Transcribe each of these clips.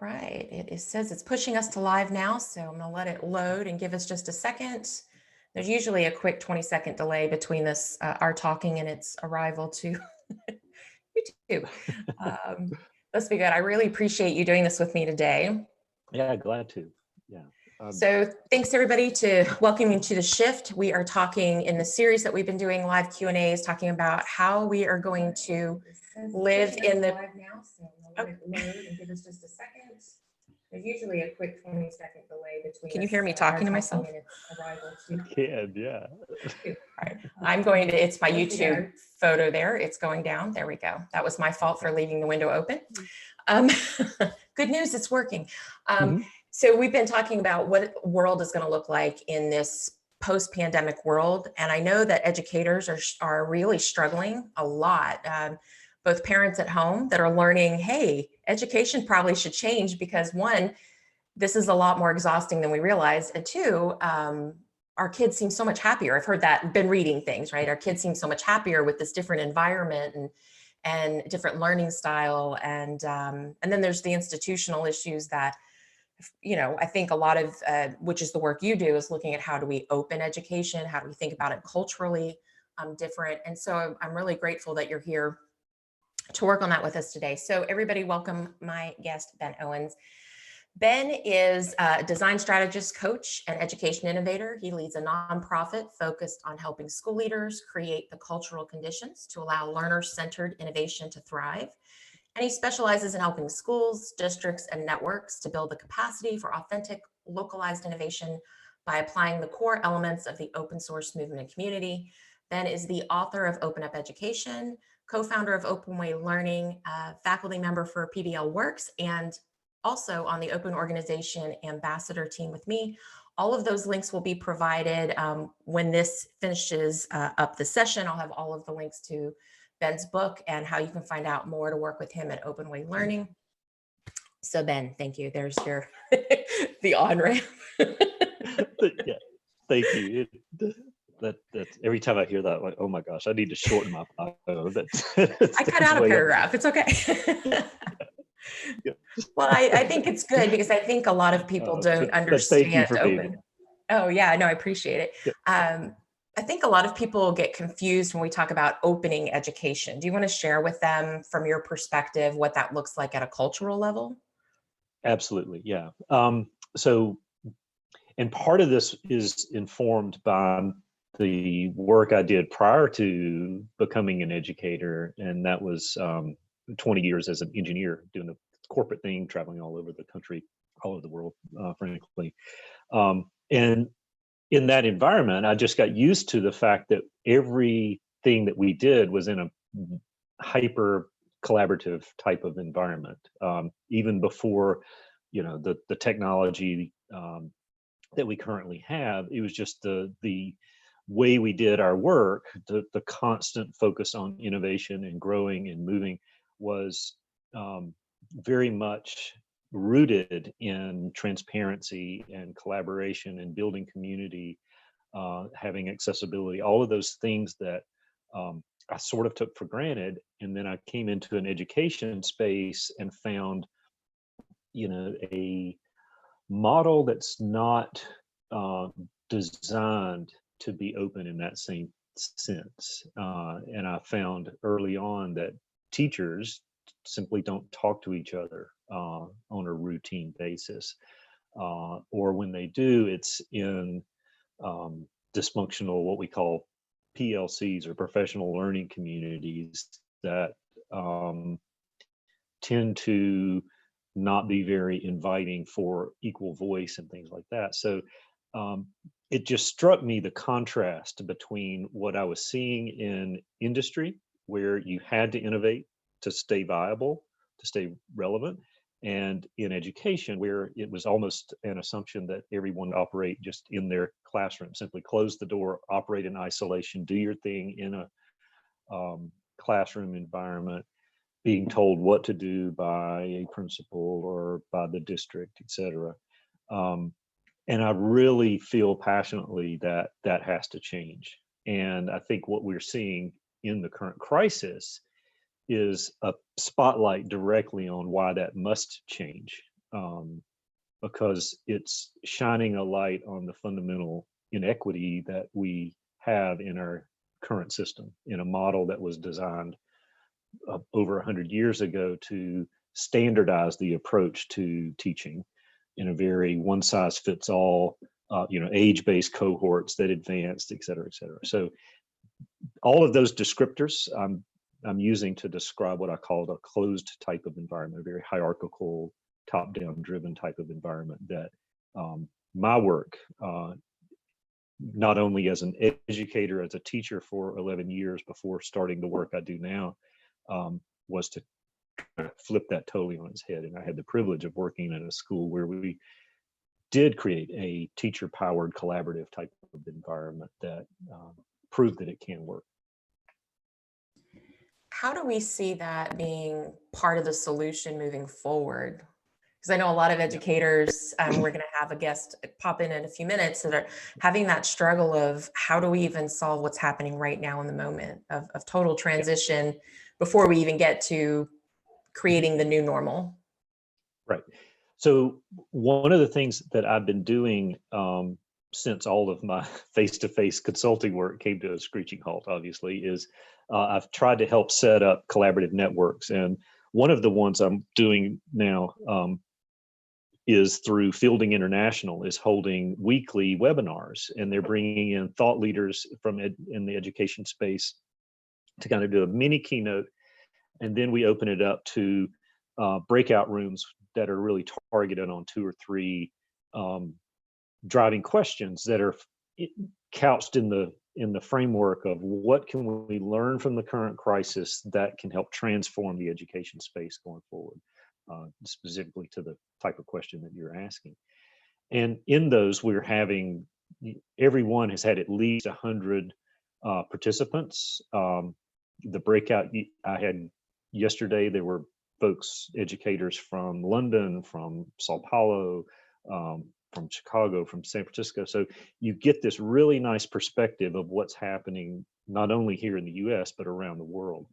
right, says it's pushing us to live now, so I'm gonna let it load and give us just a second. There's usually a quick 20-second delay between this, our talking and its arrival to YouTube. Um, let's be good. I really appreciate you doing this with me today. Yeah, glad to. Yeah. So thanks everybody to welcoming to the shift. We are talking in the series that we've been doing live Q&As, talking about how we are going to live in the live now. So I'll let it load and give us just a second. There's usually a quick 20-second delay between. Can you hear me talking to myself? I can, yeah. All right. I'm going to, it's my YouTube photo there. It's going down. There we go. That was my fault for leaving the window open. Good news, it's working. So we've been talking about what world is going to look like in this post-pandemic world. And I know that educators are really struggling a lot. Both parents at home that are learning, hey, education probably should change because one, this is a lot more exhausting than we realize. And two, our kids seem so much happier. I've heard that, been reading things, right? Our kids seem so much happier with this different environment and different learning style. And then there's the institutional issues that, you know, I think a lot of, which is the work you do, is looking at how do we open education? How do we think about it culturally different? And so I'm really grateful that you're here to work on that with us today. So everybody, welcome my guest, Ben Owens. Ben is a design strategist, coach, and education innovator. He leads a nonprofit focused on helping school leaders create the cultural conditions to allow learner-centered innovation to thrive. And he specializes in helping schools, districts, and networks to build the capacity for authentic, localized innovation by applying the core elements of the open source movement and community. Ben is the author of Open Up Education, co-founder of Open Way Learning, faculty member for PBL Works, and also on the Open Organization Ambassador team with me. All of those links will be provided when this finishes up the session. I'll have all of the links to Ben's book and how you can find out more to work with him at Open Way Learning. So Ben, thank you. There's your the on-ramp. Yeah, thank you. That's every time I hear that, like, oh my gosh, I need to shorten my bio. I cut out a paragraph. It's okay. Yeah. Well, I think it's good because I think a lot of people don't understand. Thank you for being here. Oh yeah, no, I appreciate it. Yeah. I think a lot of people get confused when we talk about opening education. Do you want to share with them from your perspective what that looks like at a cultural level? Absolutely, yeah. And part of this is informed by the work I did prior to becoming an educator, and that was 20 years as an engineer doing the corporate thing, traveling all over the country, all over the world, frankly. And in that environment, I just got used to the fact that everything that we did was in a hyper collaborative type of environment. Even before, you know, the technology that we currently have, it was just the way we did our work, the constant focus on innovation and growing and moving was very much rooted in transparency and collaboration and building community, having accessibility, all of those things that I sort of took for granted. And then I came into an education space and found, you know, a model that's not designed to be open in that same sense. And I found early on that teachers simply don't talk to each other on a routine basis. Or when they do, it's in dysfunctional, what we call PLCs or professional learning communities that tend to not be very inviting for equal voice and things like that. So it just struck me the contrast between what I was seeing in industry, where you had to innovate to stay viable, to stay relevant, and in education, where it was almost an assumption that everyone would operate just in their classroom, simply close the door, operate in isolation, do your thing in a classroom environment, being told what to do by a principal or by the district, et cetera. And I really feel passionately that that has to change. And I think what we're seeing in the current crisis is a spotlight directly on why that must change. because it's shining a light on the fundamental inequity that we have in our current system, in a model that was designed over 100 years ago to standardize the approach to teaching in a very one-size-fits-all, age-based cohorts that advanced, et cetera, et cetera. So all of those descriptors I'm using to describe what I call a closed type of environment, a very hierarchical, top-down driven type of environment that my work, not only as an educator, as a teacher for 11 years before starting the work I do now, was to flip that totally on its head. And I had the privilege of working in a school where we did create a teacher-powered collaborative type of environment that proved that it can work. How do we see that being part of the solution moving forward? Because I know a lot of educators, we're going to have a guest pop in a few minutes, that are having that struggle of how do we even solve what's happening right now in the moment of total transition before we even get to creating the new normal. Right. So one of the things that I've been doing since all of my face-to-face consulting work came to a screeching halt, obviously, is I've tried to help set up collaborative networks. And one of the ones I'm doing now is through Fielding International, is holding weekly webinars, and they're bringing in thought leaders from in the education space to kind of do a mini keynote. And then we open it up to breakout rooms that are really targeted on 2 or 3 driving questions that are couched in the framework of what can we learn from the current crisis that can help transform the education space going forward, specifically to the type of question that you're asking. And in those, we're having, everyone has had at least 100 participants. The breakout I had yesterday, there were folks, educators from London, from Sao Paulo, from Chicago, from San Francisco. So you get this really nice perspective of what's happening, not only here in the US, but around the world.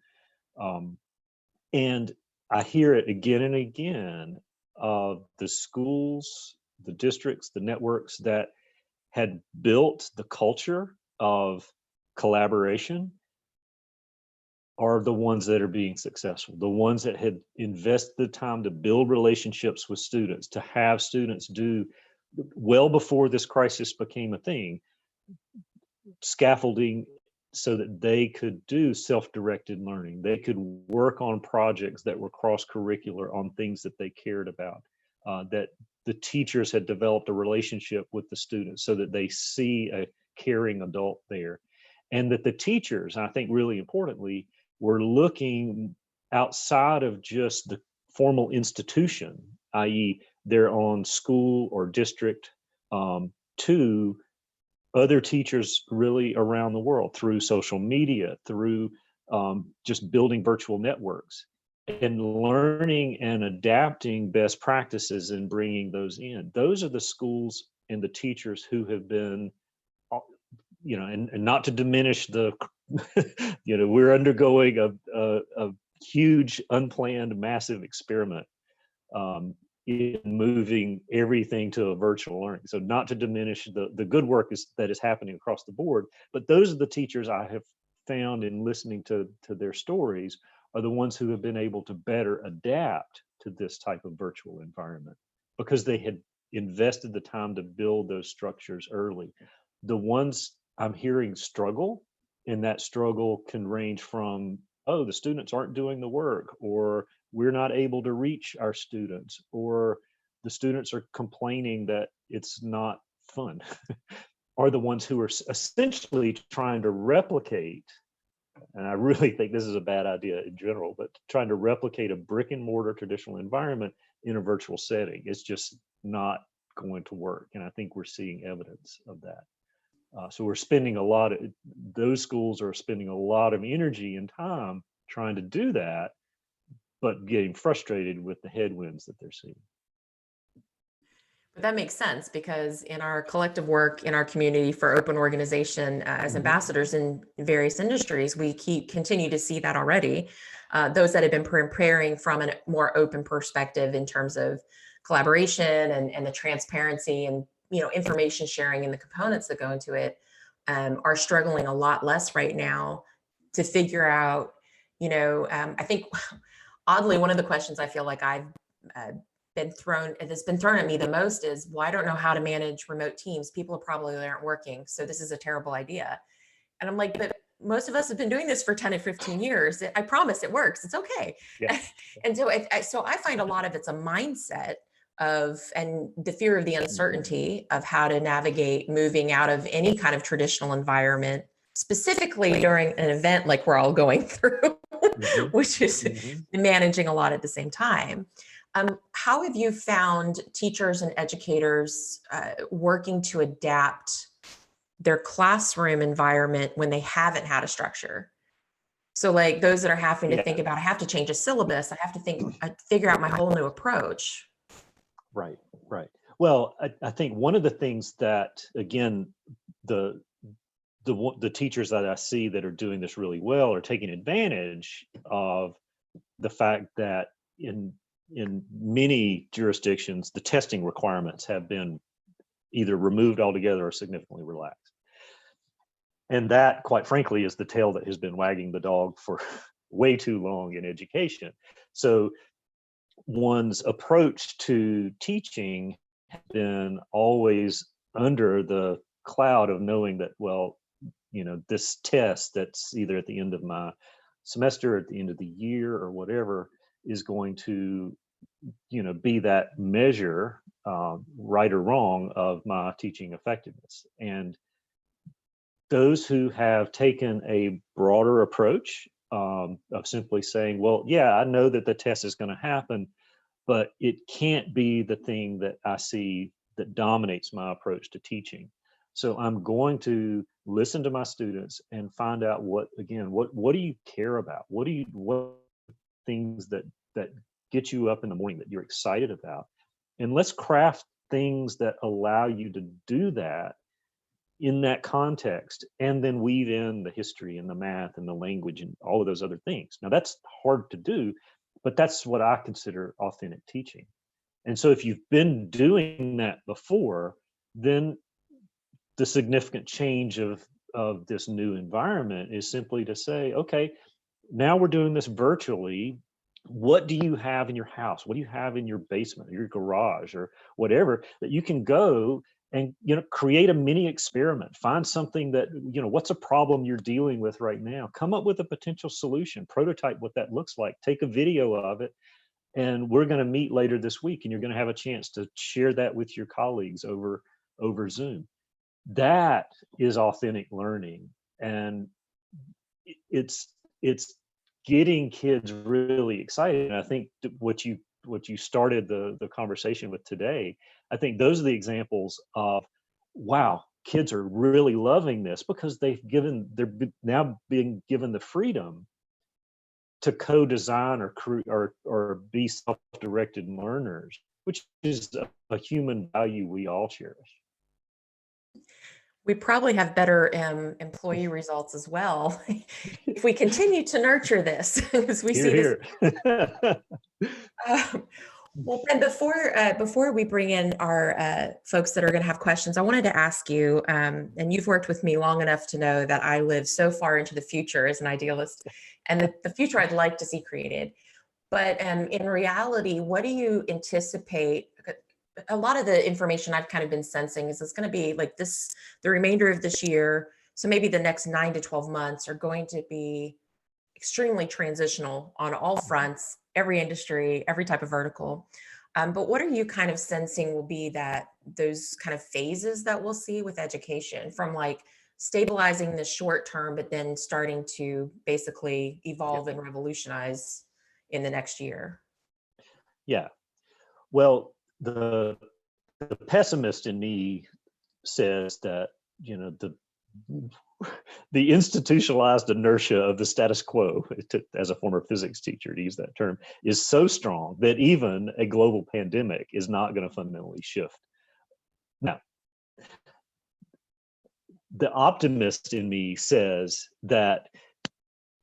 And I hear it again and again of the schools, the districts, the networks that had built the culture of collaboration are the ones that are being successful, the ones that had invested the time to build relationships with students, to have students do, well before this crisis became a thing, scaffolding so that they could do self-directed learning. They could work on projects that were cross-curricular on things that they cared about, that the teachers had developed a relationship with the students so that they see a caring adult there. And that the teachers, I think really importantly, were looking outside of just the formal institution, i.e. their own school or district, to other teachers really around the world through social media, through just building virtual networks and learning and adapting best practices and bringing those in. Those are the schools and the teachers who have been, and not to diminish the, we're undergoing a huge, unplanned, massive experiment in moving everything to a virtual learning. So not to diminish the good work that is happening across the board, but those are the teachers I have found in listening to their stories are the ones who have been able to better adapt to this type of virtual environment because they had invested the time to build those structures early. The ones I'm hearing struggle, and that struggle can range from, oh, the students aren't doing the work, or we're not able to reach our students, or the students are complaining that it's not fun, are the ones who are essentially trying to replicate, and I really think this is a bad idea in general, but trying to replicate a brick and mortar traditional environment in a virtual setting. It's just not going to work. And I think we're seeing evidence of that. So we're spending those schools are spending a lot of energy and time trying to do that, but getting frustrated with the headwinds that they're seeing. But that makes sense because in our collective work in our community for open organization as ambassadors in various industries, we continue to see that already. Those that have been preparing from a more open perspective in terms of collaboration and the transparency and, information sharing and the components that go into it, are struggling a lot less right now to figure out, I think oddly, one of the questions I feel like I've that's been thrown at me the most is, well, I don't know how to manage remote teams. People probably aren't working. So this is a terrible idea. And I'm like, but most of us have been doing this for 10 or 15 years. I promise it works. It's okay. Yeah. And so, so I find a lot of it's a mindset and the fear of the uncertainty of how to navigate moving out of any kind of traditional environment, specifically during an event like we're all going through, which is managing a lot at the same time. How have you found teachers and educators working to adapt their classroom environment when they haven't had a structure? So like those that are having to think about, I have to change a syllabus, I have to figure out my whole new approach. Right. Well, I think one of the things that, again, the teachers that I see that are doing this really well are taking advantage of the fact that in many jurisdictions, the testing requirements have been either removed altogether or significantly relaxed. And that, quite frankly, is the tail that has been wagging the dog for way too long in education. So one's approach to teaching has been always under the cloud of knowing that, well, this test that's either at the end of my semester, at the end of the year, or whatever, is going to, be that measure, right or wrong, of my teaching effectiveness. And those who have taken a broader approach, of simply saying, well, yeah, I know that the test is going to happen, but it can't be the thing that I see that dominates my approach to teaching. So I'm going to listen to my students and find out what do you care about? What things that get you up in the morning that you're excited about? And let's craft things that allow you to do that in that context, and then weave in the history and the math and the language and all of those other things. Now that's hard to do, but that's what I consider authentic teaching. And so if you've been doing that before, then the significant change of this new environment is simply to say, okay, now we're doing this virtually. What do you have in your house? What do you have in your basement, or your garage, or whatever, that you can go and create a mini experiment? Find something that, what's a problem you're dealing with right now? Come up with a potential solution, prototype what that looks like, take a video of it, and we're going to meet later this week, and you're going to have a chance to share that with your colleagues over Zoom. That is authentic learning, and it's getting kids really excited. And I think what you started the conversation with today, I think those are the examples of, wow, kids are really loving this because they're now being given the freedom to co-design or be self-directed learners, which is a human value we all cherish. We probably have better employee results as well if we continue to nurture this, as we see this. Well, Ben, before we bring in our folks that are going to have questions, I wanted to ask you, and you've worked with me long enough to know that I live so far into the future as an idealist, and the future I'd like to see created. But in reality, what do you anticipate? A lot of the information I've kind of been sensing is it's going to be like the remainder of this year. So maybe the next 9 to 12 months are going to be extremely transitional on all fronts, every industry, every type of vertical. But what are you kind of sensing will be those kind of phases that we'll see with education, from like stabilizing the short term, but then starting to basically evolve and revolutionize in the next year? Yeah. Well, the pessimist in me says that the institutionalized inertia of the status quo, as a former physics teacher, to use that term, is so strong that even a global pandemic is not going to fundamentally shift. Now, the optimist in me says that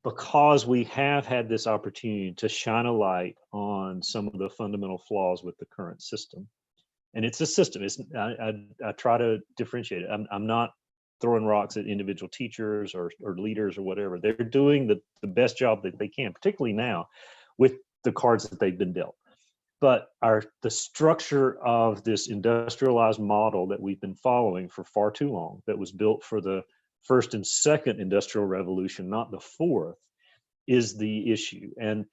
because we have had this opportunity to shine a light on some of the fundamental flaws with the current system. And it's a system. I try to differentiate it. I'm not throwing rocks at individual teachers or leaders or whatever. They're doing the best job that they can, particularly now with the cards that they've been dealt. But the structure of this industrialized model that we've been following for far too long, that was built for the first and second industrial revolution, not the fourth, is the issue. And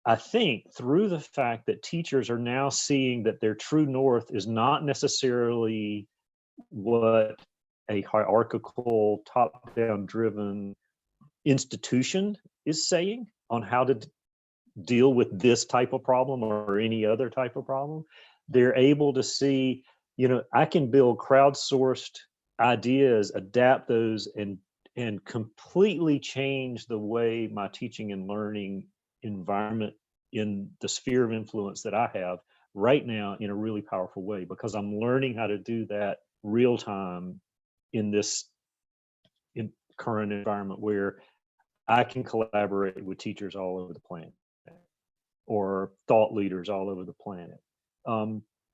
I think through the fact that teachers are now seeing that their true north is not necessarily what a hierarchical, top-down driven institution is saying on how to deal with this type of problem or any other type of problem, they're able to see, I can build crowdsourced ideas, adapt those, and completely change the way my teaching and learning environment in the sphere of influence that I have right now in a really powerful way, because I'm learning how to do that real time in this current environment where I can collaborate with teachers all over the planet or thought leaders all over the planet.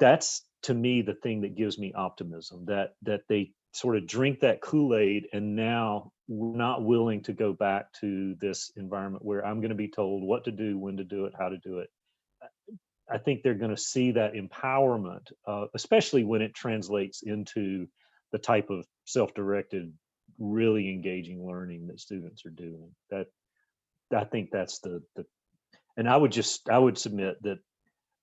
That's, to me, the thing that gives me optimism, that they sort of drink that Kool-Aid, and now we're not willing to go back to this environment where I'm going to be told what to do, when to do it, how to do it. I think they're going to see that empowerment, especially when it translates into the type of self-directed, really engaging learning that students are doing. That, I think that's and I would submit that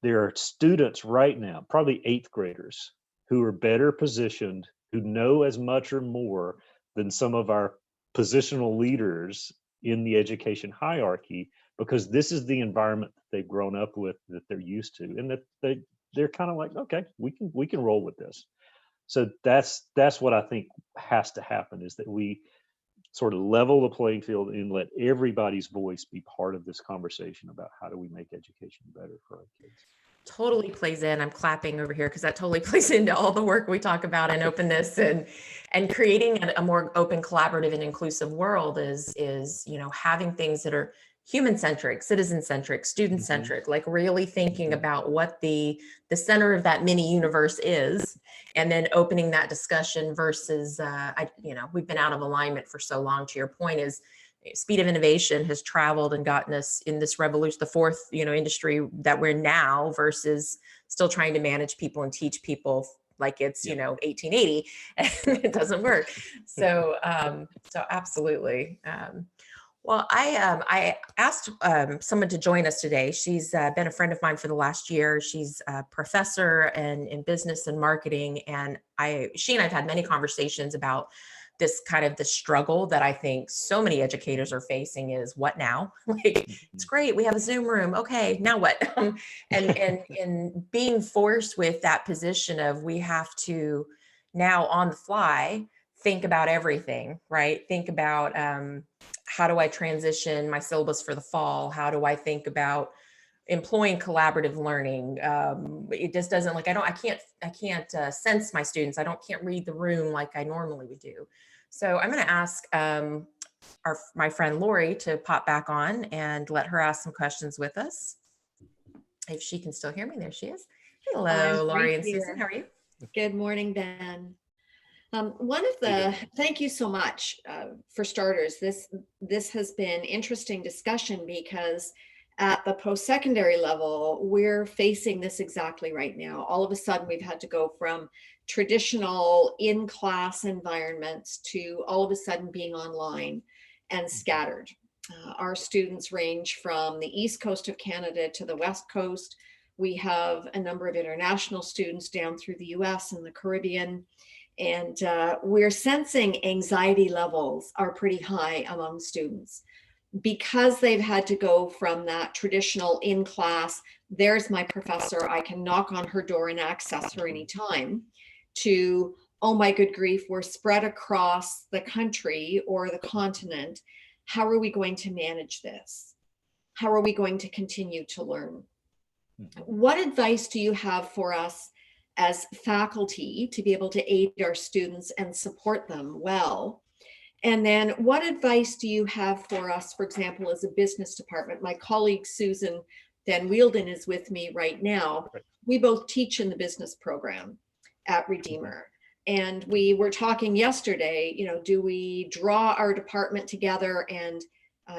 there are students right now, probably eighth graders, who are better positioned, who know as much or more than some of our positional leaders in the education hierarchy, because this is the environment that they've grown up with, that they're used to, and that they're kind of like, okay, we can roll with this. So that's what I think has to happen, is that we sort of level the playing field and let everybody's voice be part of this conversation about how do we make education better for our kids. Totally plays in. I'm clapping over here because that totally plays into all the work we talk about in openness and creating a more open, collaborative, and inclusive world is having things that are human-centric, citizen-centric, student-centric, like really thinking about what the center of that mini universe is, and then opening that discussion versus we've been out of alignment for so long, to your point, is speed of innovation has traveled and gotten us in this revolution, the fourth, industry that we're in now, versus still trying to manage people and teach people like it's, 1880, and it doesn't work. So, so absolutely. Well, I asked someone to join us today. She's been a friend of mine for the last year. She's a professor in business and marketing, and she and I've had many conversations about this kind of the struggle that I think so many educators are facing is, what now? Like, it's great, we have a Zoom room. Okay, now what? and being forced with that position of, we have to now on the fly think about everything, right? Think about how do I transition my syllabus for the fall? How do I think about employing collaborative learning? It just doesn't, like, I can't sense my students. Can't read the room like I normally would do. So I'm going to ask my friend Lori to pop back on and let her ask some questions with us. If she can still hear me. There she is. Hello, Lori and Susan. How are you? Good morning, Ben. Thank you so much for starters. This has been interesting discussion, because at the post-secondary level, we're facing this exactly right now. All of a sudden, we've had to go from traditional in-class environments to all of a sudden being online and scattered. Our students range from the East Coast of Canada to the West Coast. We have a number of international students down through the US and the Caribbean. And we're sensing anxiety levels are pretty high among students, because they've had to go from that traditional in class, there's my professor, I can knock on her door and access her anytime, to, oh my good grief, we're spread across the country or the continent. How are we going to manage this? How are we going to continue to learn? What advice do you have for us as faculty to be able to aid our students and support them well? And then what advice do you have for us, for example, as a business department? My colleague Susan Van Wielden is with me right now. We both teach in the business program at Redeemer. And we were talking yesterday, do we draw our department together and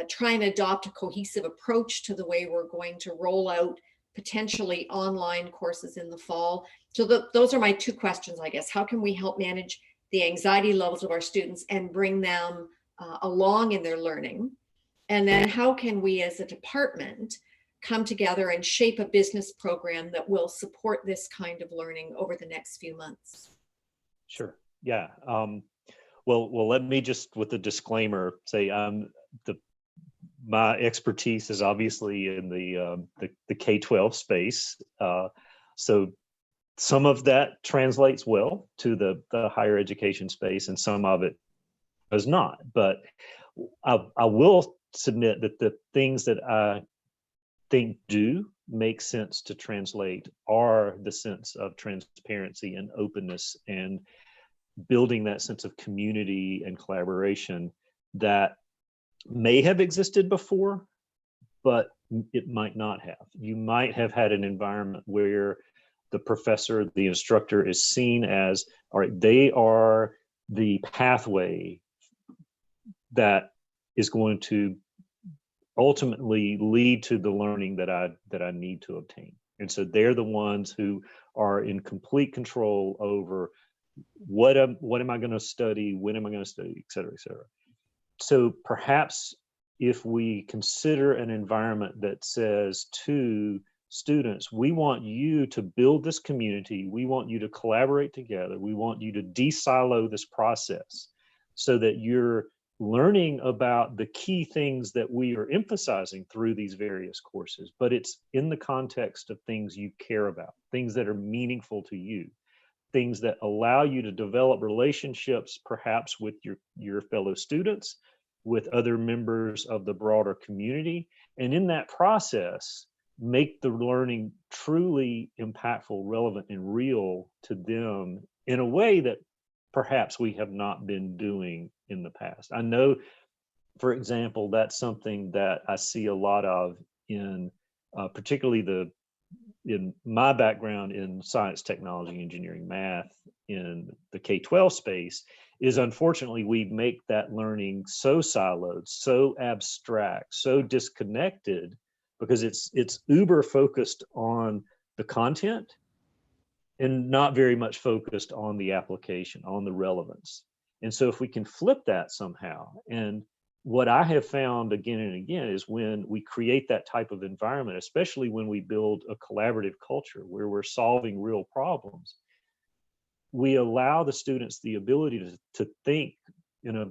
try and adopt a cohesive approach to the way we're going to roll out potentially online courses in the fall? So those are my two questions, I guess. How can we help manage the anxiety levels of our students and bring them along in their learning? And then how can we as a department come together and shape a business program that will support this kind of learning over the next few months? Sure. Yeah. Well, let me just, with a disclaimer, say my expertise is obviously in the K-12 space. So some of that translates well to the higher education space, and some of it does not. But I will submit that the things that I think do make sense to translate are the sense of transparency and openness and building that sense of community and collaboration that may have existed before, but it might not have. You might have had an environment where the professor, the instructor is seen as, all right, they are the pathway that is going to ultimately lead to the learning that I need to obtain. And so they're the ones who are in complete control over what am I going to study, when am I going to study, et cetera, et cetera. So perhaps if we consider an environment that says to students, we want you to build this community, we want you to collaborate together, we want you to de-silo this process so that you're learning about the key things that we are emphasizing through these various courses, but it's in the context of things you care about, things that are meaningful to you, things that allow you to develop relationships perhaps with your fellow students, with other members of the broader community, and in that process, make the learning truly impactful, relevant, and real to them in a way that perhaps we have not been doing in the past. I know, for example, that's something that I see a lot of in particularly in my background in science, technology, engineering, math in the K-12 space is unfortunately we make that learning so siloed, so abstract, so disconnected because it's uber focused on the content and not very much focused on the application, on the relevance. And so if we can flip that somehow, and what I have found again and again is when we create that type of environment, especially when we build a collaborative culture where we're solving real problems, we allow the students the ability to think in a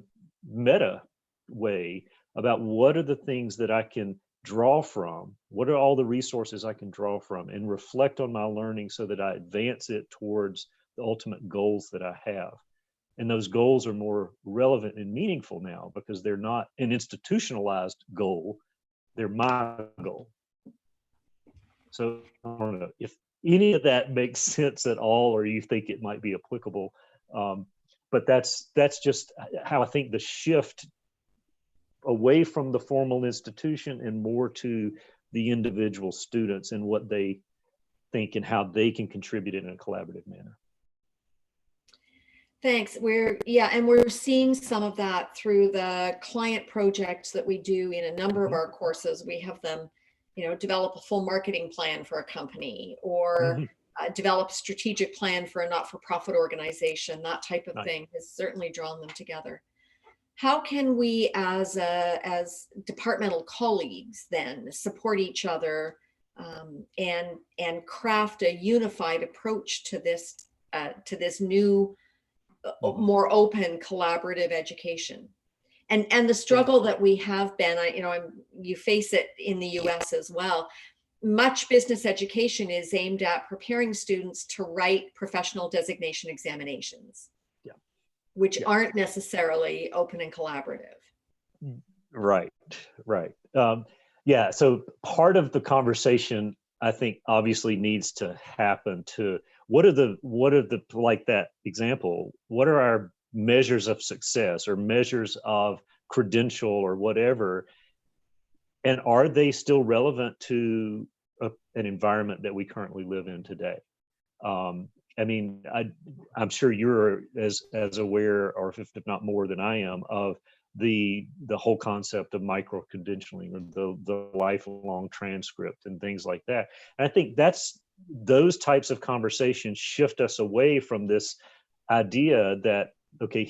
meta way about what are the things that I can draw from, what are all the resources I can draw from, and reflect on my learning so that I advance it towards the ultimate goals that I have. And those goals are more relevant and meaningful now because they're not an institutionalized goal, they're my goal. So I don't know if any of that makes sense at all, or you think it might be applicable. But that's just how I think the shift away from the formal institution and more to the individual students and what they think and how they can contribute in a collaborative manner. Thanks. We're seeing some of that through the client projects that we do in a number of our courses. We have them, develop a full marketing plan for a company or develop a strategic plan for a not-for-profit organization. That type of thing has certainly drawn them together. How can we as departmental colleagues then support each other and craft a unified approach to this new more open collaborative education? And the struggle that we have been, you face it in the US as well. Much business education is aimed at preparing students to write professional designation examinations, which aren't necessarily open and collaborative. Right. So part of the conversation, I think, obviously needs to happen to what are the like that example, what are our measures of success or measures of credential or whatever, and are they still relevant to an environment that we currently live in today? I mean, I'm sure you're as aware, or if not more than I am, of the whole concept of micro credentialing or the lifelong transcript and things like that. And I think those types of conversations shift us away from this idea that, okay,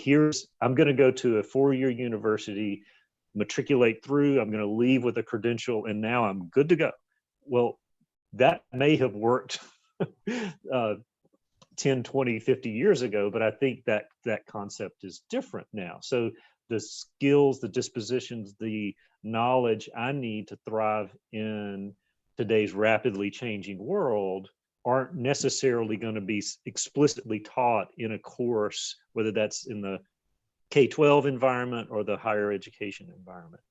I'm going to go to a 4-year university, matriculate through, I'm going to leave with a credential, and now I'm good to go. Well, that may have worked 10, 20, 50 years ago, but I think that concept is different now. So the skills, the dispositions, the knowledge I need to thrive in today's rapidly changing world aren't necessarily going to be explicitly taught in a course, whether that's in the K-12 environment or the higher education environment.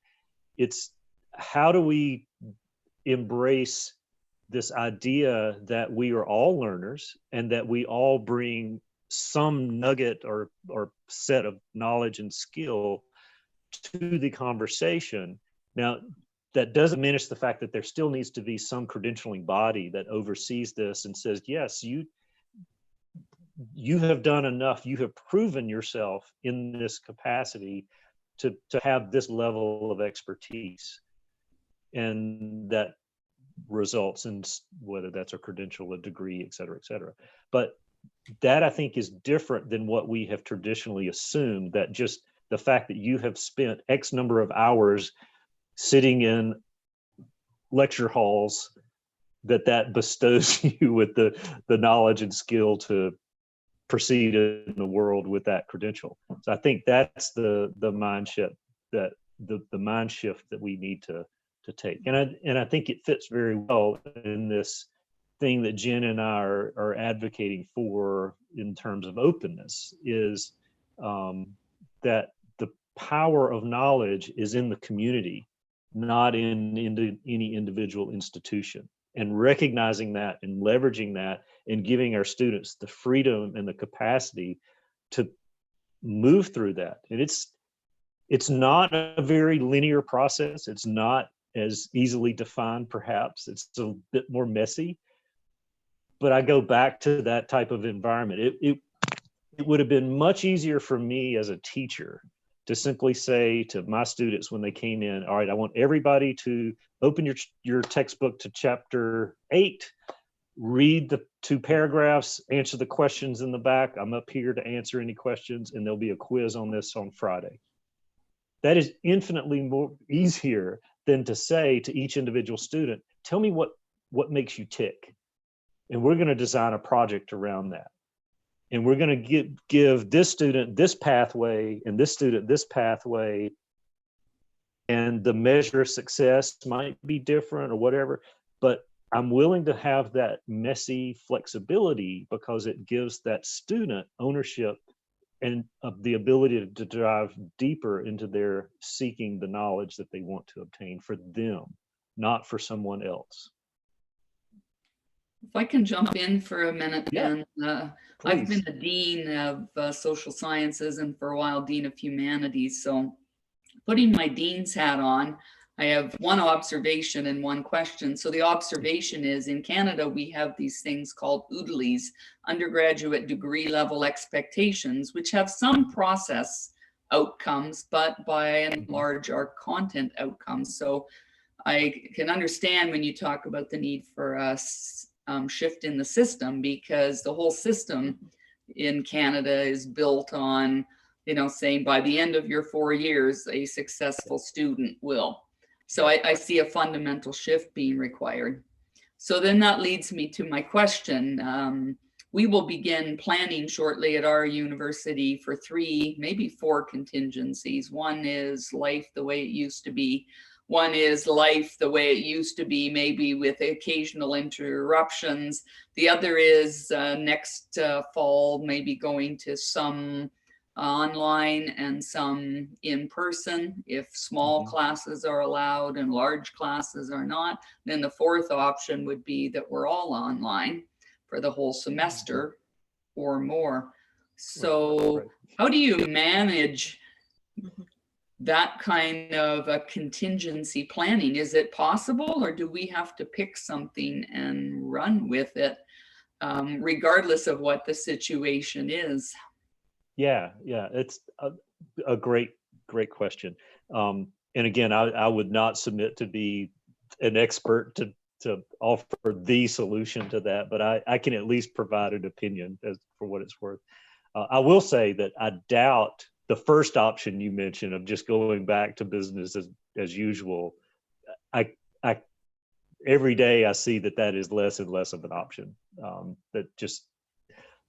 It's how do we embrace this idea that we are all learners and that we all bring some nugget or set of knowledge and skill to the conversation. Now, that doesn't diminish the fact that there still needs to be some credentialing body that oversees this and says, yes, you have done enough, you have proven yourself in this capacity to have this level of expertise. And that results in whether that's a credential, a degree, et cetera, et cetera. But that I think is different than what we have traditionally assumed, that just the fact that you have spent X number of hours sitting in lecture halls, that bestows you with the knowledge and skill to proceed in the world with that credential. So I think that's the mind shift that the mind shift that we need to take. And I think it fits very well in this thing that Jen and I are advocating for in terms of openness, is that the power of knowledge is in the community, not in any individual institution. And recognizing that and leveraging that and giving our students the freedom and the capacity to move through that. And it's not a very linear process. It's not as easily defined, perhaps. It's a bit more messy. But I go back to that type of environment. It would have been much easier for me as a teacher to simply say to my students when they came in, all right, I want everybody to open your textbook to chapter 8, read the 2 paragraphs, answer the questions in the back. I'm up here to answer any questions, and there'll be a quiz on this on Friday. That is infinitely more easier than to say to each individual student, tell me what makes you tick. And we're going to design a project around that. And we're going to give this student this pathway and this student this pathway. And the measure of success might be different or whatever, but I'm willing to have that messy flexibility because it gives that student ownership and the ability to dive deeper into their seeking the knowledge that they want to obtain for them, not for someone else. If I can jump in for a minute, Yeah, and I've been the dean of social sciences and for a while dean of humanities. So putting my dean's hat on, I have one observation and one question. So the observation is, in Canada, we have these things called UDLEs, undergraduate degree level expectations, which have some process outcomes, but by and large are content outcomes. So I can understand when you talk about the need for a shift in the system, because the whole system in Canada is built on, saying by the end of your 4 years, a successful student will. So I see a fundamental shift being required. So then that leads me to my question. We will begin planning shortly at our university for 3, maybe 4 contingencies. One is life the way it used to be. One is life the way it used to be, maybe with occasional interruptions. The other is next fall, maybe going to some online and some in person, if small classes are allowed and large classes are not. Then the 4th option would be that we're all online for the whole semester or more. So Right. how do you manage that kind of a contingency planning? Is it possible, or do we have to pick something and run with it, regardless of what the situation is? Yeah, it's a great question. And again, I would not submit to be an expert to offer the solution to that, but I can at least provide an opinion as for what it's worth. I will say that I doubt the first option you mentioned of just going back to business as usual. I every day I see that is less and less of an option. That just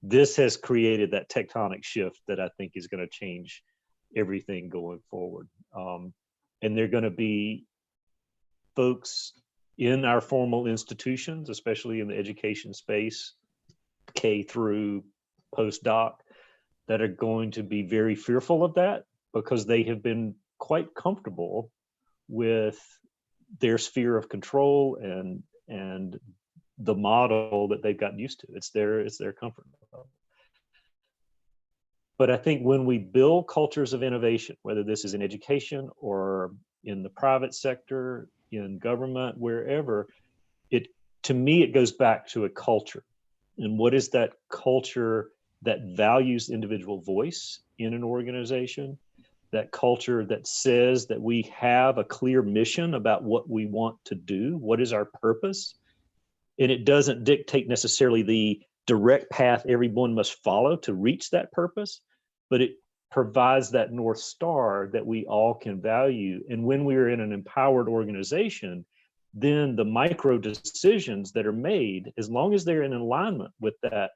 this has created that tectonic shift that I think is going to change everything going forward. And they're going to be folks in our formal institutions, especially in the education space, K through postdoc, that are going to be very fearful of that because they have been quite comfortable with their sphere of control and the model that they've gotten used to. It's their comfort level. But I think when we build cultures of innovation, whether this is in education or in the private sector, in government, wherever, to me, it goes back to a culture. And what is that culture that values individual voice in an organization? That culture that says that we have a clear mission about what we want to do, what is our purpose? And it doesn't dictate necessarily the direct path everyone must follow to reach that purpose, but it provides that North Star that we all can value. And when we're in an empowered organization, then the micro decisions that are made, as long as they're in alignment with that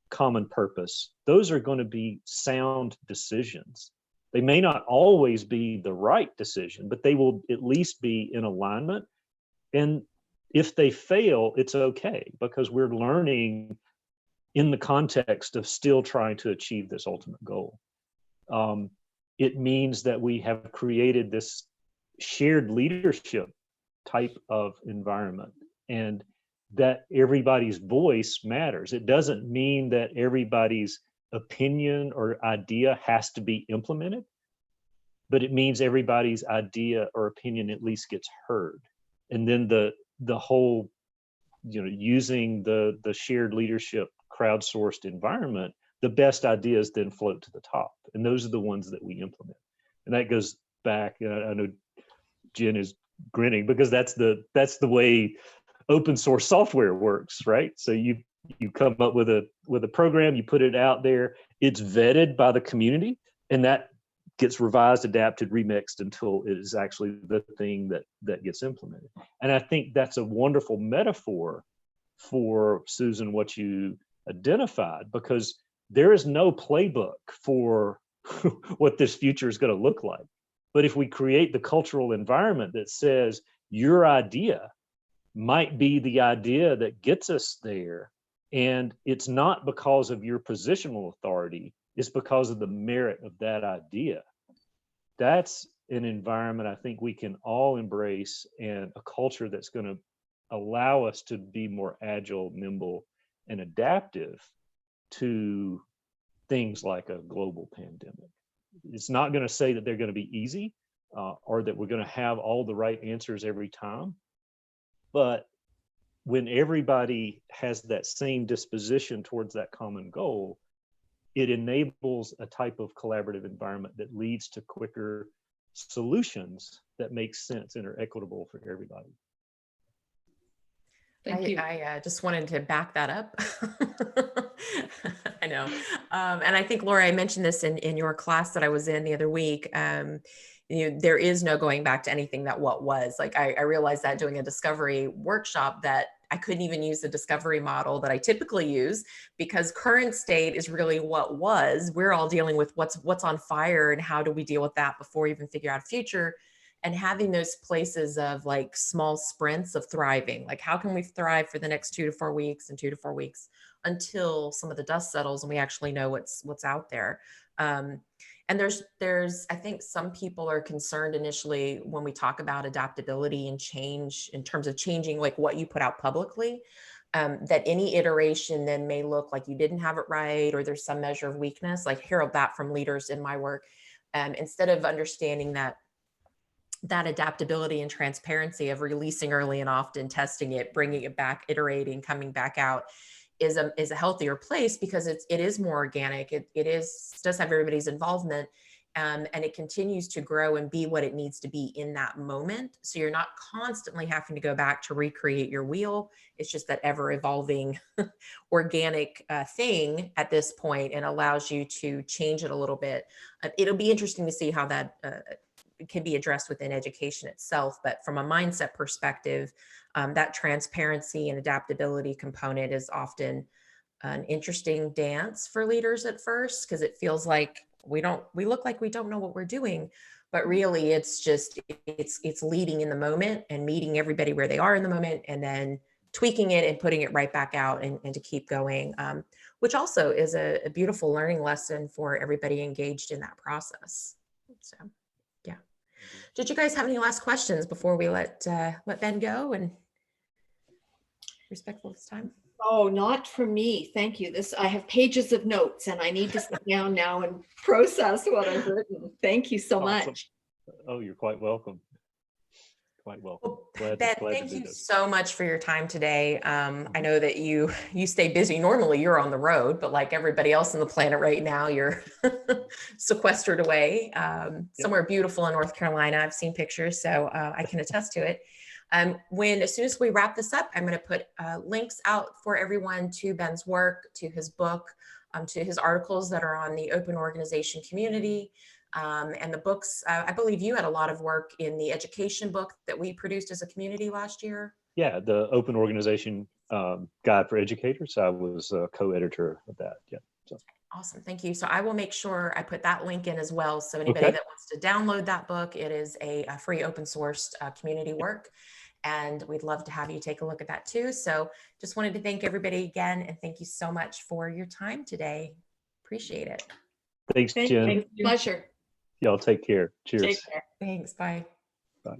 common purpose, those are going to be sound decisions. They may not always be the right decision, but they will at least be in alignment. And if they fail, it's okay, because we're learning in the context of still trying to achieve this ultimate goal. It means that we have created this shared leadership type of environment, and that everybody's voice matters. It doesn't mean that everybody's opinion or idea has to be implemented, but it means everybody's idea or opinion at least gets heard. And then the whole, using the shared leadership crowdsourced environment, the best ideas then float to the top, and those are the ones that we implement. And that goes back, I know Jen is grinning because that's the way open source software works, right? So you come up with a program, you put it out there, it's vetted by the community, and that gets revised, adapted, remixed until it is actually the thing that gets implemented. And I think that's a wonderful metaphor for, Susan, what you identified, because there is no playbook for what this future is going to look like. But if we create the cultural environment that says your idea might be the idea that gets us there, and it's not because of your positional authority, it's because of the merit of that idea, that's an environment I think we can all embrace, and a culture that's going to allow us to be more agile, nimble, and adaptive to things like a global pandemic. It's not going to say that they're going to be easy or that we're going to have all the right answers every time. But when everybody has that same disposition towards that common goal, it enables a type of collaborative environment that leads to quicker solutions that make sense and are equitable for everybody. Thank you. I just wanted to back that up. I know. And I think, Laura, I mentioned this in your class that I was in the other week. There is no going back to anything that what was. Like I realized that doing a discovery workshop that I couldn't even use the discovery model that I typically use, because current state is really what was. We're all dealing with what's on fire, and how do we deal with that before we even figure out a future. And having those places of like small sprints of thriving, like how can we thrive for the next 2 to 4 weeks and 2 to 4 weeks until some of the dust settles and we actually know what's out there. And there's, I think some people are concerned initially when we talk about adaptability and change in terms of changing like what you put out publicly. that any iteration then may look like you didn't have it right, or there's some measure of weakness. Like, hear that from leaders in my work. Instead of understanding that adaptability and transparency of releasing early and often, testing it, bringing it back, iterating, coming back out, is a healthier place, because it is more organic. It does have everybody's involvement. And it continues to grow and be what it needs to be in that moment. So you're not constantly having to go back to recreate your wheel. It's just that ever evolving organic thing at this point, and allows you to change it a little bit. It'll be interesting to see how that can be addressed within education itself. But from a mindset perspective, that transparency and adaptability component is often an interesting dance for leaders at first, because it feels like we look like we don't know what we're doing, but really it's just, it's leading in the moment and meeting everybody where they are in the moment, and then tweaking it and putting it right back out, and to keep going, which also is a beautiful learning lesson for everybody engaged in that process. So, yeah. Did you guys have any last questions before we let Ben go, and respectful of his time? Oh, not for me. Thank you. I have pages of notes, and I need to sit down now and process what I've written. Thank you so much. Oh, you're quite welcome. Quite welcome. Well, Ben, thank you so much for your time today. I know that you stay busy. Normally you're on the road, but like everybody else on the planet right now, you're sequestered away somewhere beautiful in North Carolina. I've seen pictures, so I can attest to it. As soon as we wrap this up, I'm going to put links out for everyone to Ben's work, to his book, to his articles that are on the open organization community, and the books. I believe you had a lot of work in the education book that we produced as a community last year. Yeah, the Open Organization Guide for Educators. I was a co-editor of that. Yeah. So. Awesome. Thank you. So I will make sure I put that link in as well. So anybody that wants to download that book, it is a free open sourced community work. And we'd love to have you take a look at that too. So just wanted to thank everybody again. And thank you so much for your time today. Appreciate it. Thanks, Jen. Pleasure. Y'all take care. Cheers. Take care. Thanks. Bye. Bye.